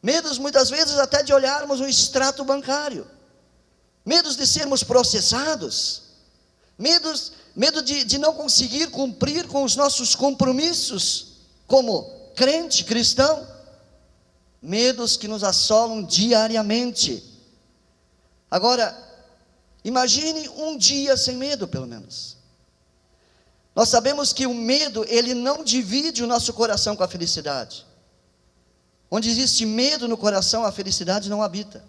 medos muitas vezes até de olharmos um extrato bancário, medos de sermos processados, medo de não conseguir cumprir com os nossos compromissos como crente cristão, medos que nos assolam diariamente. Agora, imagine um dia sem medo, pelo menos. Nós sabemos que o medo, ele não divide o nosso coração com a felicidade. Onde existe medo no coração, a felicidade não habita.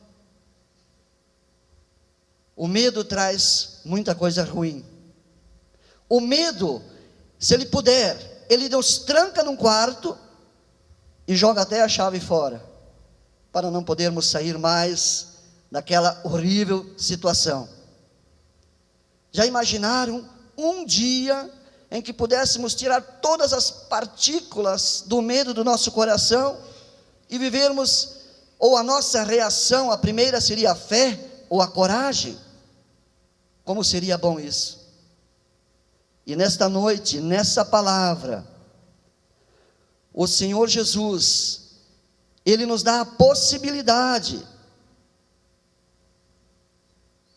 O medo traz muita coisa ruim. O medo, se ele puder, ele nos tranca num quarto e joga até a chave fora, para não podermos sair mais daquela horrível situação. Já imaginaram um dia em que pudéssemos tirar todas as partículas do medo do nosso coração e vivermos, ou a nossa reação, a primeira seria a fé ou a coragem? Como seria bom isso? E nesta noite, nessa palavra, o Senhor Jesus, Ele nos dá a possibilidade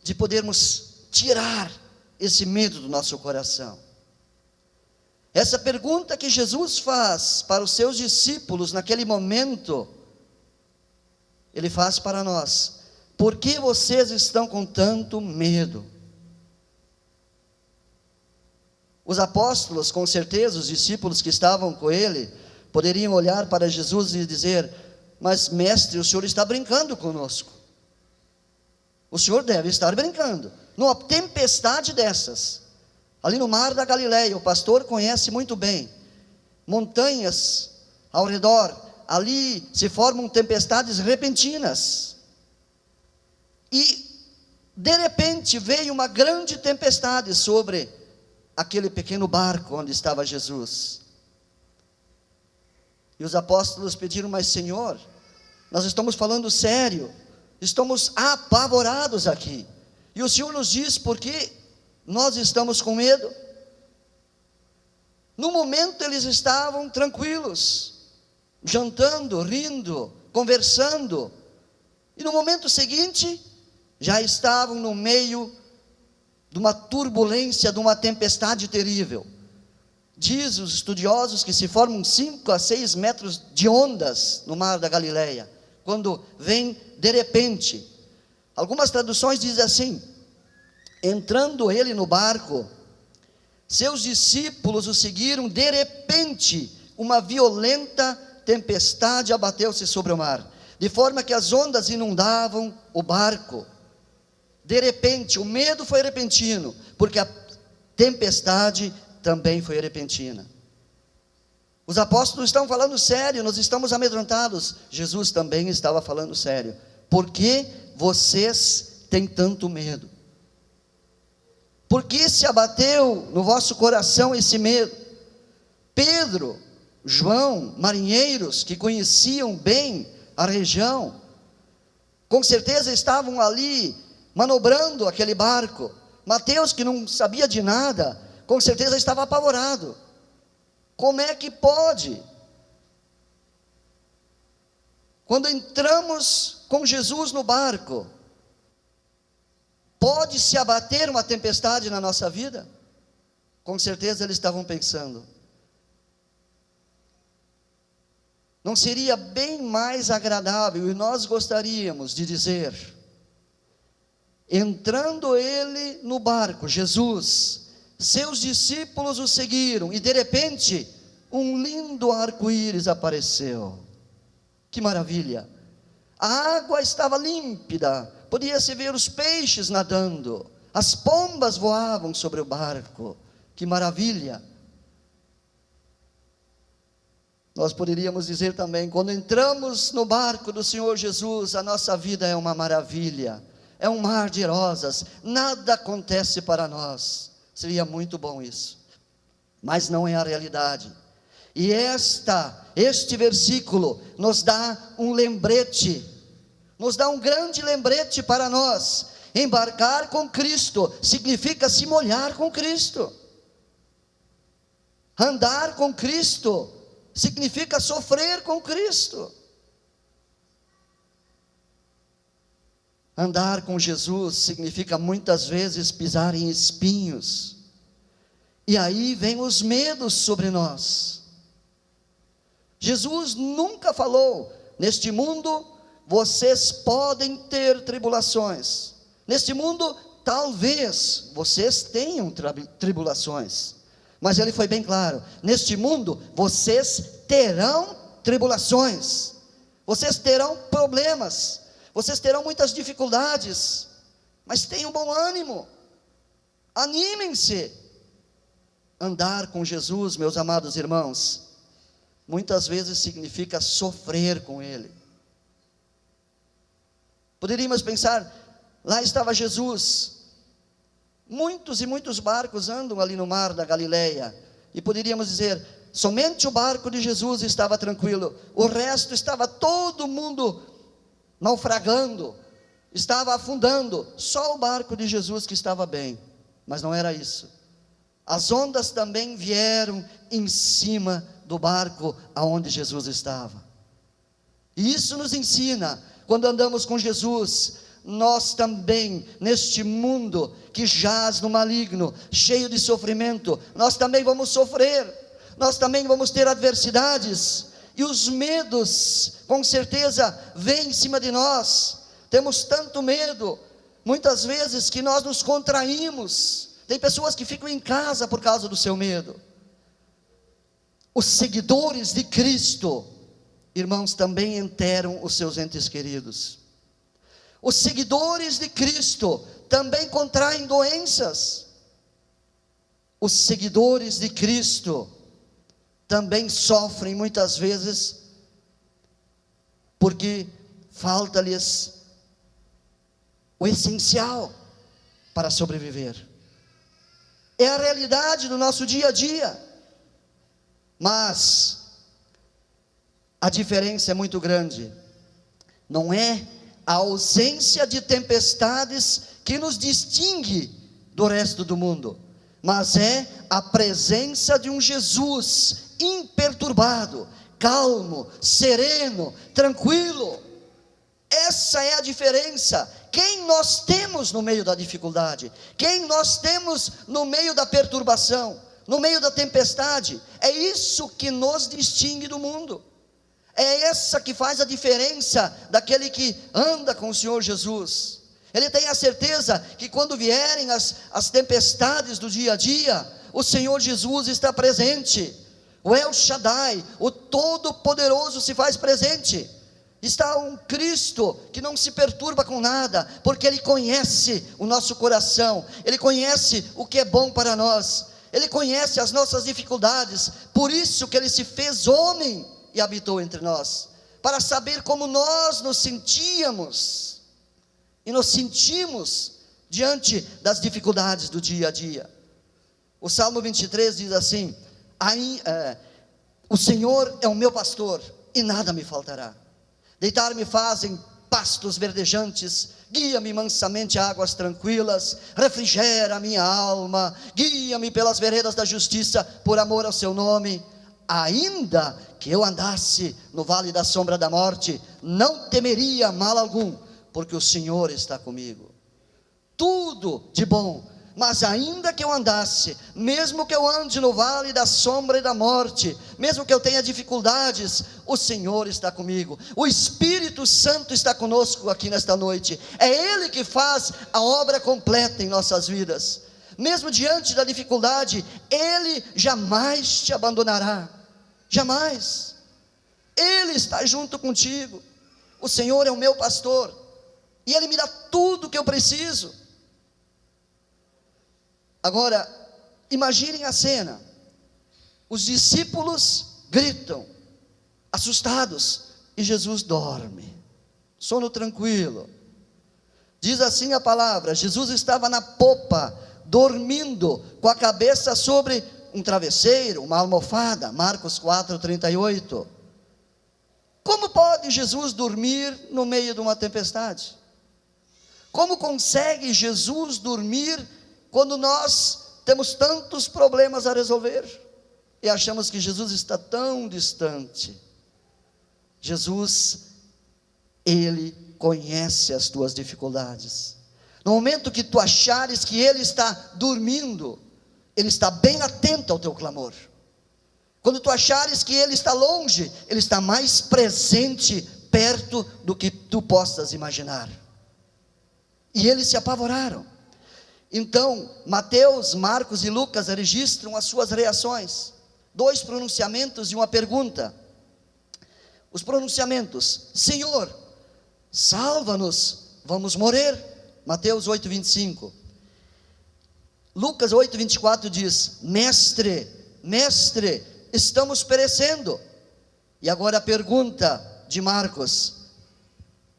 de podermos tirar esse medo do nosso coração. Essa pergunta que Jesus faz para os seus discípulos naquele momento, Ele faz para nós: por que vocês estão com tanto medo? Os apóstolos, com certeza, os discípulos que estavam com Ele, poderiam olhar para Jesus e dizer: mas mestre, o Senhor está brincando conosco. O Senhor deve estar brincando. Numa tempestade dessas, ali no mar da Galileia, o pastor conhece muito bem, montanhas ao redor, ali se formam tempestades repentinas, e de repente veio uma grande tempestade sobre aquele pequeno barco onde estava Jesus, e os apóstolos pediram: mas Senhor, nós estamos falando sério, estamos apavorados aqui, e o Senhor nos diz por que nós estamos com medo? No momento eles estavam tranquilos, jantando, rindo, conversando, e no momento seguinte, já estavam no meio de uma turbulência, de uma tempestade terrível. Diz os estudiosos que se formam 5 a 6 metros de ondas no mar da Galileia, quando vem de repente. Algumas traduções dizem assim: entrando ele no barco, seus discípulos o seguiram, de repente, uma violenta tempestade abateu-se sobre o mar, de forma que as ondas inundavam o barco. De repente, o medo foi repentino, porque a tempestade também foi repentina. Os apóstolos estão falando sério, nós estamos amedrontados. Jesus também estava falando sério. Por que vocês têm tanto medo? Por que se abateu no vosso coração esse medo? Pedro, João, marinheiros que conheciam bem a região, com certeza estavam ali manobrando aquele barco. Mateus, que não sabia de nada, com certeza estava apavorado. Como é que pode? Quando entramos com Jesus no barco, pode se abater uma tempestade na nossa vida? Com certeza eles estavam pensando: não seria bem mais agradável, e nós gostaríamos de dizer, entrando ele no barco, Jesus, seus discípulos o seguiram, e de repente, um lindo arco-íris apareceu. Que maravilha! A água estava límpida, podia-se ver os peixes nadando, as pombas voavam sobre o barco. Que maravilha! Nós poderíamos dizer também: quando entramos no barco do Senhor Jesus, a nossa vida é uma maravilha, é um mar de rosas, nada acontece para nós. Seria muito bom isso, mas não é a realidade. E este versículo nos dá um lembrete, nos dá um grande lembrete para nós. Embarcar com Cristo significa se molhar com Cristo. Andar com Cristo significa sofrer com Cristo. Andar com Jesus significa muitas vezes pisar em espinhos. E aí vem os medos sobre nós. Jesus nunca falou: neste mundo vocês podem ter tribulações. Neste mundo talvez vocês tenham tribulações. Mas ele foi bem claro: neste mundo vocês terão tribulações. Vocês terão problemas. Vocês terão muitas dificuldades. Mas tenham bom ânimo. Animem-se. Andar com Jesus, meus amados irmãos, muitas vezes significa sofrer com Ele. Poderíamos pensar: lá estava Jesus, muitos e muitos barcos andam ali no mar da Galileia, e poderíamos dizer: somente o barco de Jesus estava tranquilo, o resto estava todo mundo naufragando, estava afundando, só o barco de Jesus que estava bem. Mas não era isso. As ondas também vieram em cima do barco aonde Jesus estava. E isso nos ensina, quando andamos com Jesus, nós também, neste mundo que jaz no maligno, cheio de sofrimento, nós também vamos sofrer, nós também vamos ter adversidades, e os medos, com certeza, vêm em cima de nós. Temos tanto medo, muitas vezes, que nós nos contraímos. Tem pessoas que ficam em casa por causa do seu medo. Os seguidores de Cristo, irmãos, também enterram os seus entes queridos. Os seguidores de Cristo também contraem doenças. Os seguidores de Cristo também sofrem muitas vezes, porque falta-lhes o essencial para sobreviver. É a realidade do nosso dia a dia. Mas a diferença é muito grande. Não é a ausência de tempestades que nos distingue do resto do mundo, mas é a presença de um Jesus imperturbado, calmo, sereno, tranquilo. Essa é a diferença. Quem nós temos no meio da dificuldade, quem nós temos no meio da perturbação, no meio da tempestade, é isso que nos distingue do mundo. É essa que faz a diferença daquele que anda com o Senhor Jesus. Ele tem a certeza que quando vierem as tempestades do dia a dia, o Senhor Jesus está presente. O El Shaddai, o Todo-Poderoso, se faz presente. Está um Cristo que não se perturba com nada, porque Ele conhece o nosso coração, Ele conhece o que é bom para nós, Ele conhece as nossas dificuldades. Por isso que Ele se fez homem e habitou entre nós, para saber como nós nos sentíamos e nos sentimos diante das dificuldades do dia a dia. O Salmo 23 diz assim: o Senhor é o meu pastor e nada me faltará. Deitar-me faz em pastos verdejantes, guia-me mansamente a águas tranquilas, refrigera a minha alma, guia-me pelas veredas da justiça, por amor ao seu nome. Ainda que eu andasse no vale da sombra da morte, não temeria mal algum, porque o Senhor está comigo. Tudo de bom. Mas ainda que eu andasse, mesmo que eu ande no vale da sombra e da morte, mesmo que eu tenha dificuldades, o Senhor está comigo. O Espírito Santo está conosco aqui nesta noite. É Ele que faz a obra completa em nossas vidas. Mesmo diante da dificuldade, Ele jamais te abandonará. Jamais. Ele está junto contigo. O Senhor é o meu pastor, e Ele me dá tudo o que eu preciso. Agora, imaginem a cena. Os discípulos gritam, assustados, e Jesus dorme, sono tranquilo. Diz assim a palavra: Jesus estava na popa, dormindo, com a cabeça sobre um travesseiro, uma almofada. Marcos 4:38. Como pode Jesus dormir no meio de uma tempestade? Como consegue Jesus dormir quando nós temos tantos problemas a resolver e achamos que Jesus está tão distante? Jesus, Ele conhece as tuas dificuldades. No momento que tu achares que Ele está dormindo, Ele está bem atento ao teu clamor. Quando tu achares que Ele está longe, Ele está mais presente, perto do que tu possas imaginar. E eles se apavoraram. Então, Mateus, Marcos e Lucas registram as suas reações. 2 pronunciamentos e uma pergunta. Os pronunciamentos: Senhor, salva-nos, vamos morrer. Mateus 8:25. Lucas 8:24 diz: Mestre, mestre, estamos perecendo. E agora a pergunta de Marcos: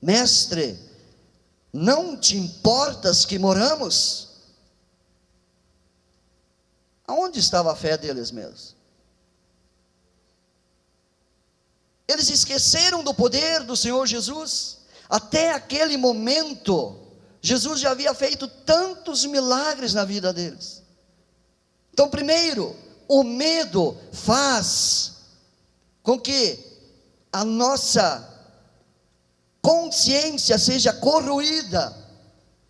Mestre, não te importas que moramos? Aonde estava a fé deles mesmos? Eles esqueceram do poder do Senhor Jesus. Até aquele momento, Jesus já havia feito tantos milagres na vida deles. Então, primeiro, o medo faz com que a nossa consciência seja corroída,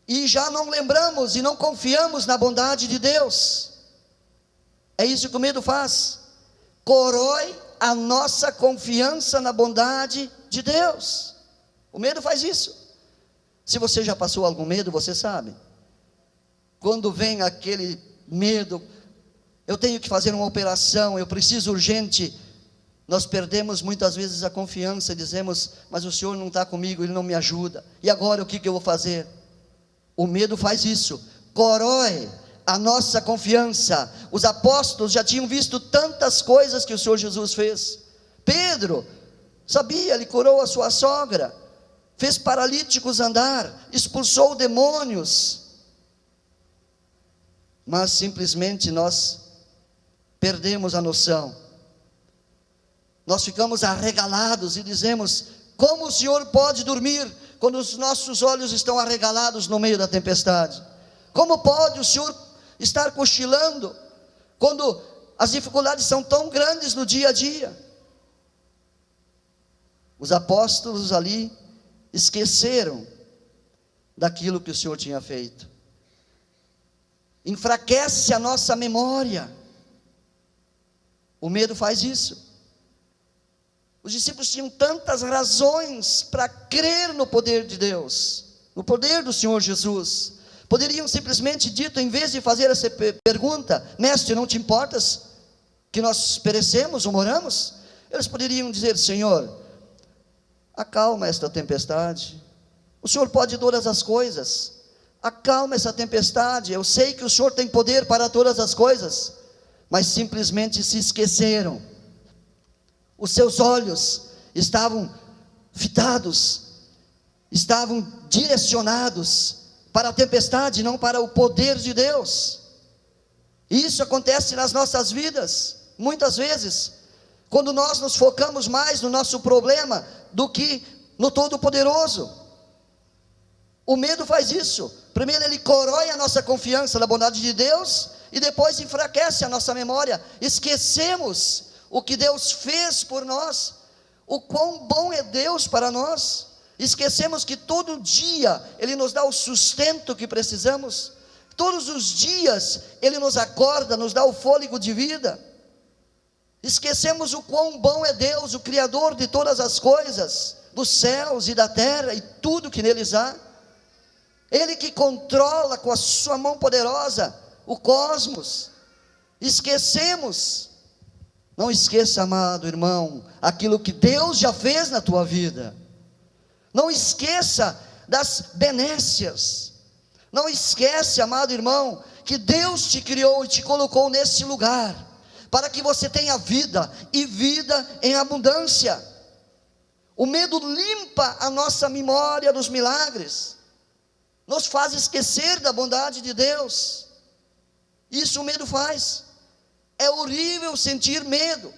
e já não lembramos e não confiamos na bondade de Deus. É isso que o medo faz, corrói a nossa confiança na bondade de Deus. O medo faz isso. Se você já passou algum medo, você sabe. Quando vem aquele medo, eu tenho que fazer uma operação, eu preciso urgente, nós perdemos muitas vezes a confiança e dizemos: mas o Senhor não está comigo, Ele não me ajuda, e agora o que eu vou fazer? O medo faz isso, corrói a nossa confiança. Os apóstolos já tinham visto tantas coisas que o Senhor Jesus fez. Pedro sabia, ele curou a sua sogra, fez paralíticos andar, expulsou demônios. Mas simplesmente nós perdemos a noção. Nós ficamos arregalados e dizemos: como o Senhor pode dormir quando os nossos olhos estão arregalados no meio da tempestade? Como pode o Senhor estar cochilando quando as dificuldades são tão grandes no dia a dia? Os apóstolos ali esqueceram daquilo que o Senhor tinha feito. Enfraquece a nossa memória. O medo faz isso. Os discípulos tinham tantas razões para crer no poder de Deus, no poder do Senhor Jesus. Poderiam simplesmente dito, em vez de fazer essa pergunta: Mestre, não te importas que nós perecemos ou moramos? Eles poderiam dizer: Senhor, acalma esta tempestade. O Senhor pode todas as coisas. Acalma essa tempestade. Eu sei que o Senhor tem poder para todas as coisas. Mas simplesmente se esqueceram. Os seus olhos estavam fitados, estavam direcionados para a tempestade, não para o poder de Deus. E isso acontece nas nossas vidas, muitas vezes, quando nós nos focamos mais no nosso problema do que no Todo-Poderoso. O medo faz isso. Primeiro ele corrói a nossa confiança na bondade de Deus, e depois enfraquece a nossa memória. Esquecemos o que Deus fez por nós, o quão bom é Deus para nós. Esquecemos que todo dia Ele nos dá o sustento que precisamos. Todos os dias Ele nos acorda, nos dá o fôlego de vida. Esquecemos o quão bom é Deus, o Criador de todas as coisas, dos céus e da terra e tudo que neles há. Ele que controla com a sua mão poderosa o cosmos. Esquecemos. Não esqueça, amado irmão, aquilo que Deus já fez na tua vida. Não esqueça das benécias. Não esquece, amado irmão, que Deus te criou e te colocou nesse lugar, para que você tenha vida, e vida em abundância. O medo limpa a nossa memória dos milagres, nos faz esquecer da bondade de Deus. Isso o medo faz. É horrível sentir medo.